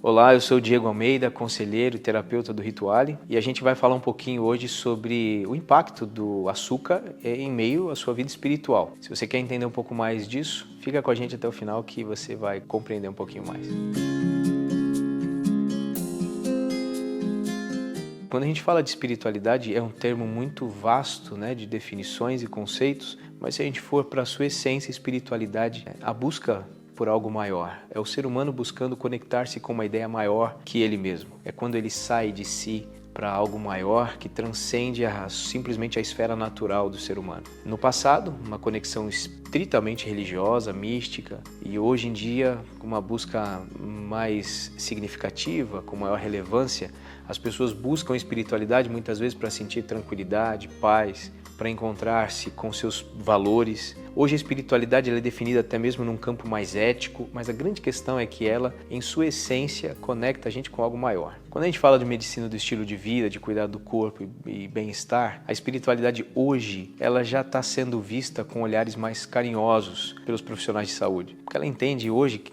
Olá, eu sou o Diego Almeida, conselheiro e terapeuta do Rituale, e a gente vai falar um pouquinho hoje sobre o impacto do açúcar em meio à sua vida espiritual. Se você quer entender um pouco mais disso, fica com a gente até o final que você vai compreender um pouquinho mais. Quando a gente fala de espiritualidade, é um termo muito vasto, né, de definições e conceitos, mas se a gente for para a sua essência, espiritualidade, a busca por algo maior. É o ser humano buscando conectar-se com uma ideia maior que ele mesmo. É quando ele sai de si para algo maior que transcende simplesmente a esfera natural do ser humano. No passado, uma conexão estritamente religiosa, mística, e hoje em dia, com uma busca mais significativa, com maior relevância, as pessoas buscam espiritualidade muitas vezes para sentir tranquilidade, paz, para encontrar-se com seus valores. Hoje a espiritualidade ela é definida até mesmo num campo mais ético, mas a grande questão é que ela, em sua essência, conecta a gente com algo maior. Quando a gente fala de medicina do estilo de vida, de cuidar do corpo e bem-estar, a espiritualidade hoje ela já está sendo vista com olhares mais carinhosos pelos profissionais de saúde. Porque ela entende hoje,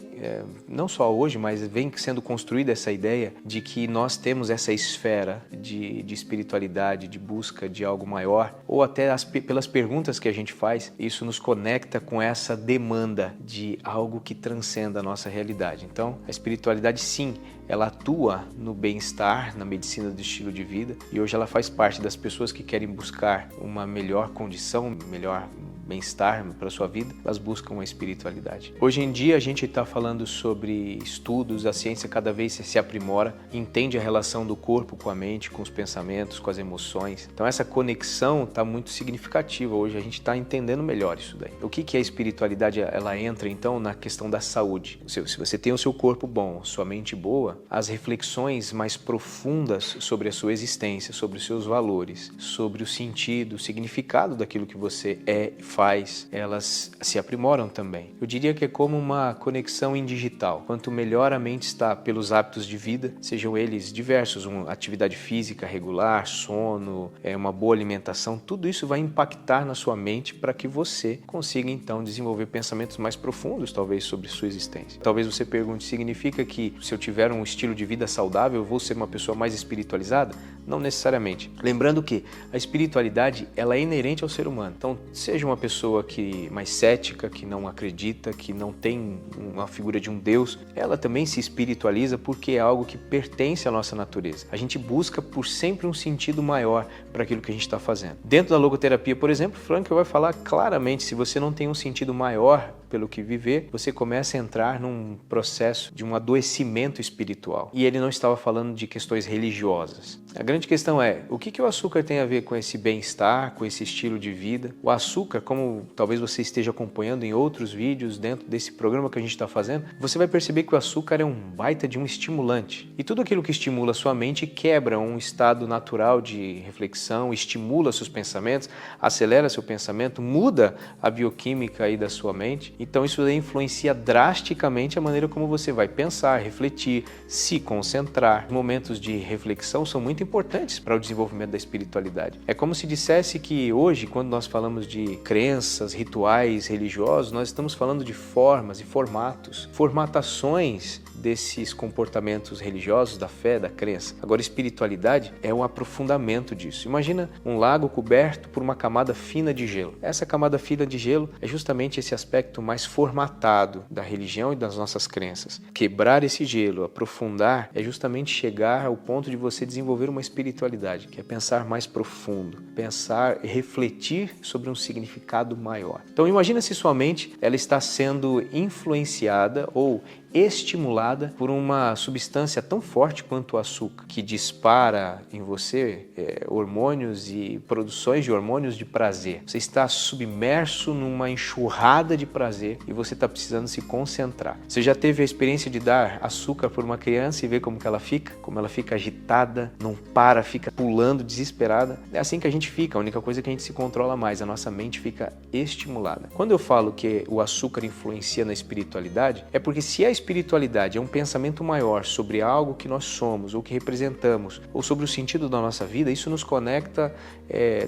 não só hoje, mas vem sendo construída essa ideia de que nós temos essa esfera de espiritualidade, de busca de algo maior, ou até pelas perguntas que a gente faz, isso nos conecta com essa demanda de algo que transcenda a nossa realidade. Então, a espiritualidade sim, ela atua no bem-estar, na medicina do estilo de vida, e hoje ela faz parte das pessoas que querem buscar uma melhor condição, melhor bem-estar para a sua vida, elas buscam a espiritualidade. Hoje em dia a gente está falando sobre estudos, a ciência cada vez se aprimora, entende a relação do corpo com a mente, com os pensamentos, com as emoções. Então essa conexão está muito significativa hoje, a gente está entendendo melhor isso daí. O que é a espiritualidade? Ela entra então na questão da saúde. Se você tem o seu corpo bom, sua mente boa, as reflexões mais profundas sobre a sua existência, sobre os seus valores, sobre o sentido, o significado daquilo que você é e faz, elas se aprimoram também. Eu diria que é como uma conexão em digital. Quanto melhor a mente está pelos hábitos de vida, sejam eles diversos, uma atividade física regular, sono, uma boa alimentação, tudo isso vai impactar na sua mente para que você consiga então desenvolver pensamentos mais profundos, talvez, sobre sua existência. Talvez você pergunte, significa que se eu tiver um estilo de vida saudável, eu vou ser uma pessoa mais espiritualizada? Não necessariamente. Lembrando que a espiritualidade ela é inerente ao ser humano. Então, seja uma pessoa mais cética, que não acredita, que não tem uma figura de um Deus, ela também se espiritualiza porque é algo que pertence à nossa natureza. A gente busca por sempre um sentido maior para aquilo que a gente está fazendo. Dentro da logoterapia, por exemplo, Frankl vai falar claramente, se você não tem um sentido maior pelo que viver, você começa a entrar num processo de um adoecimento espiritual. E ele não estava falando de questões religiosas. A grande questão é, o que o açúcar tem a ver com esse bem-estar, com esse estilo de vida? O açúcar, como talvez você esteja acompanhando em outros vídeos dentro desse programa que a gente está fazendo, você vai perceber que o açúcar é um baita de um estimulante. E tudo aquilo que estimula a sua mente quebra um estado natural de reflexão, estimula seus pensamentos, acelera seu pensamento, muda a bioquímica aí da sua mente. Então isso influencia drasticamente a maneira como você vai pensar, refletir, se concentrar. Momentos de reflexão são muito importantes para o desenvolvimento da espiritualidade. É como se dissesse que hoje, quando nós falamos de crenças, rituais religiosos, nós estamos falando de formas e formatos, formatações desses comportamentos religiosos, da fé, da crença. Agora, espiritualidade é um aprofundamento disso. Imagina um lago coberto por uma camada fina de gelo. Essa camada fina de gelo é justamente esse aspecto mais formatado da religião e das nossas crenças. Quebrar esse gelo, aprofundar, é justamente chegar ao ponto de você desenvolver uma espiritualidade, que é pensar mais profundo, pensar e refletir sobre um significado maior. Então, imagina se sua mente ela está sendo influenciada ou estimulada por uma substância tão forte quanto o açúcar, que dispara em você hormônios e produções de hormônios de prazer. Você está submerso numa enxurrada de prazer e você está precisando se concentrar. Você já teve a experiência de dar açúcar para uma criança e ver como que ela fica? Como ela fica agitada, não para, fica pulando, desesperada. É assim que a gente fica, a única coisa é que a gente se controla mais, a nossa mente fica estimulada. Quando eu falo que o açúcar influencia na espiritualidade, é porque se a espiritualidade é um pensamento maior sobre algo que nós somos ou que representamos ou sobre o sentido da nossa vida, isso nos conecta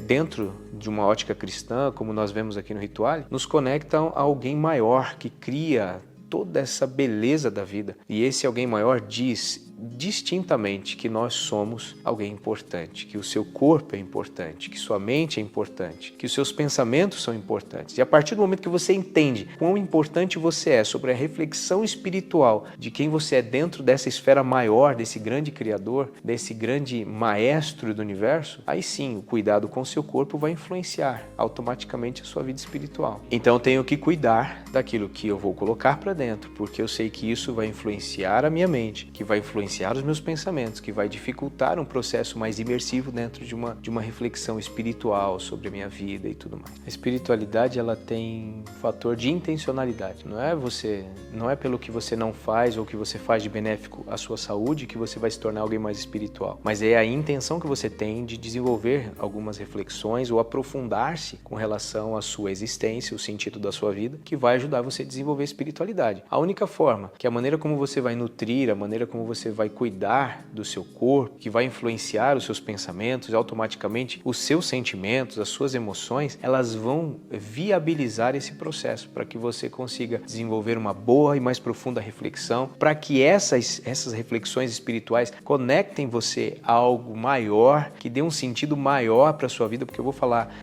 dentro de uma ótica cristã, como nós vemos aqui no Rituale, nos conecta a alguém maior que cria toda essa beleza da vida. E esse alguém maior diz distintamente que nós somos alguém importante, que o seu corpo é importante, que sua mente é importante, que os seus pensamentos são importantes. E a partir do momento que você entende quão importante você é sobre a reflexão espiritual de quem você é dentro dessa esfera maior, desse grande Criador, desse grande maestro do universo, aí sim o cuidado com o seu corpo vai influenciar automaticamente a sua vida espiritual. Então eu tenho que cuidar daquilo que eu vou colocar para dentro, porque eu sei que isso vai influenciar a minha mente, que vai influenciar os meus pensamentos, que vai dificultar um processo mais imersivo dentro de uma reflexão espiritual sobre a minha vida e tudo mais. A espiritualidade, ela tem um fator de intencionalidade. Não é pelo que você não faz ou que você faz de benéfico à sua saúde que você vai se tornar alguém mais espiritual, mas é a intenção que você tem de desenvolver algumas reflexões ou aprofundar-se com relação à sua existência, o sentido da sua vida, que vai ajudar você a desenvolver a espiritualidade. A única forma que a maneira como você vai nutrir, a maneira como você vai cuidar do seu corpo, que vai influenciar os seus pensamentos, automaticamente os seus sentimentos, as suas emoções, elas vão viabilizar esse processo para que você consiga desenvolver uma boa e mais profunda reflexão, para que essas reflexões espirituais conectem você a algo maior, que dê um sentido maior para a sua vida, porque eu vou falar,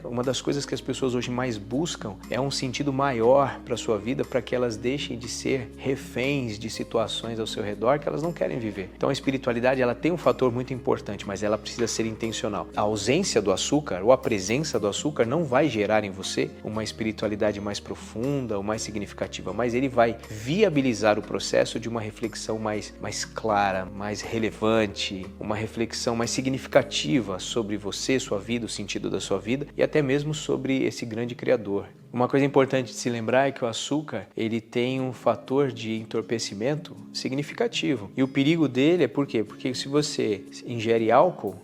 uma das coisas que as pessoas hoje mais buscam é um sentido maior para a sua vida, para que elas deixem de ser reféns de situações ao seu redor que elas não querem viver. Então a espiritualidade, ela tem um fator muito importante, mas ela precisa ser intencional. A ausência do açúcar ou a presença do açúcar não vai gerar em você uma espiritualidade mais profunda ou mais significativa, mas ele vai viabilizar o processo de uma reflexão mais clara, mais relevante, uma reflexão mais significativa sobre você, sua vida, o sentido da sua vida e até mesmo sobre esse grande Criador. Uma coisa importante de se lembrar é que o açúcar, ele tem um fator de entorpecimento significativo. E o perigo dele é por quê? Porque se você ingere álcool,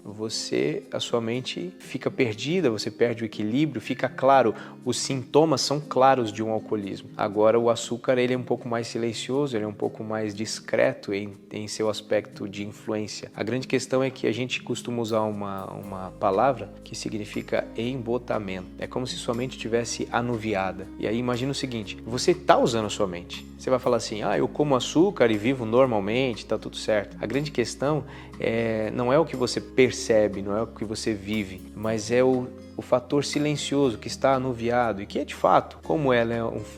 a sua mente fica perdida, você perde o equilíbrio, fica claro, os sintomas são claros de um alcoolismo. Agora o açúcar, ele é um pouco mais silencioso, ele é um pouco mais discreto em seu aspecto de influência. A grande questão é que a gente costuma usar uma palavra que significa embotamento. É como se sua mente tivesse anuviada. E aí imagina o seguinte, você está usando a sua mente. Você vai falar assim, eu como açúcar e vivo normalmente, está tudo certo. A grande questão não é o que você percebe, não é o que você vive, mas é o fator silencioso que está anuviado e que é de fato, como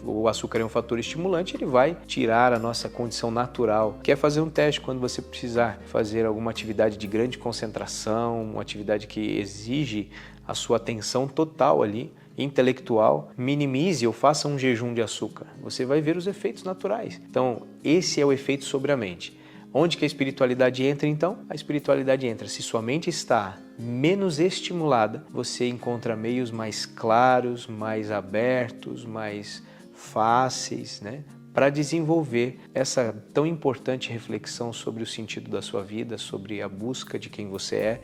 o açúcar é um fator estimulante, ele vai tirar a nossa condição natural. Quer fazer um teste quando você precisar fazer alguma atividade de grande concentração, uma atividade que exige a sua atenção total ali, intelectual, minimize ou faça um jejum de açúcar. Você vai ver os efeitos naturais. Então, esse é o efeito sobre a mente. Onde que a espiritualidade entra, então? A espiritualidade entra. Se sua mente está menos estimulada, você encontra meios mais claros, mais abertos, mais fáceis, para desenvolver essa tão importante reflexão sobre o sentido da sua vida, sobre a busca de quem você é,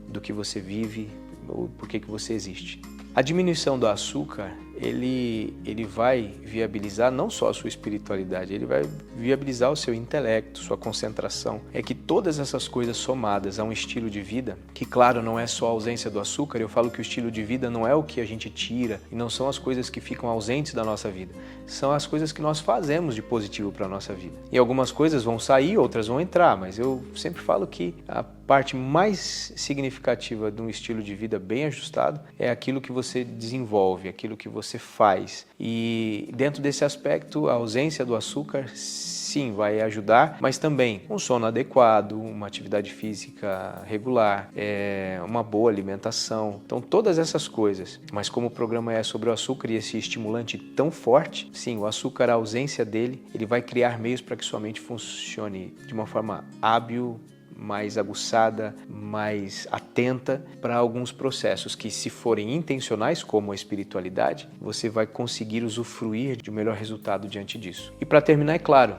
do que você vive, ou por que você existe. A diminuição do açúcar, ele vai viabilizar não só a sua espiritualidade, ele vai viabilizar o seu intelecto, sua concentração. É que todas essas coisas somadas a um estilo de vida, que claro, não é só a ausência do açúcar, eu falo que o estilo de vida não é o que a gente tira e não são as coisas que ficam ausentes da nossa vida, são as coisas que nós fazemos de positivo para a nossa vida. E algumas coisas vão sair, outras vão entrar, mas eu sempre falo que a parte mais significativa de um estilo de vida bem ajustado é aquilo que você desenvolve, aquilo que você faz. E dentro desse aspecto, a ausência do açúcar, sim, vai ajudar, mas também um sono adequado, uma atividade física regular, uma boa alimentação. Então, todas essas coisas. Mas como o programa é sobre o açúcar e esse estimulante tão forte, sim, o açúcar, a ausência dele, ele vai criar meios para que sua mente funcione de uma forma hábil, mais aguçada, mais atenta para alguns processos que, se forem intencionais, como a espiritualidade, você vai conseguir usufruir de um melhor resultado diante disso. E para terminar, é claro,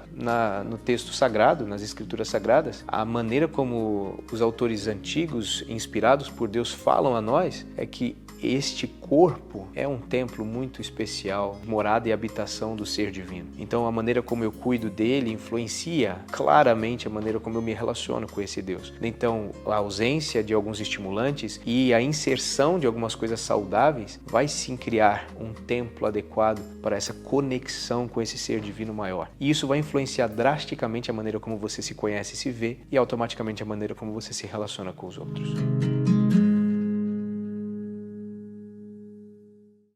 no texto sagrado, nas escrituras sagradas, a maneira como os autores antigos, inspirados por Deus, falam a nós é que este corpo é um templo muito especial, morada e habitação do ser divino. Então a maneira como eu cuido dele influencia claramente a maneira como eu me relaciono com esse Deus. Então a ausência de alguns estimulantes e a inserção de algumas coisas saudáveis vai sim criar um templo adequado para essa conexão com esse ser divino maior. E isso vai influenciar drasticamente a maneira como você se conhece e se vê e automaticamente a maneira como você se relaciona com os outros.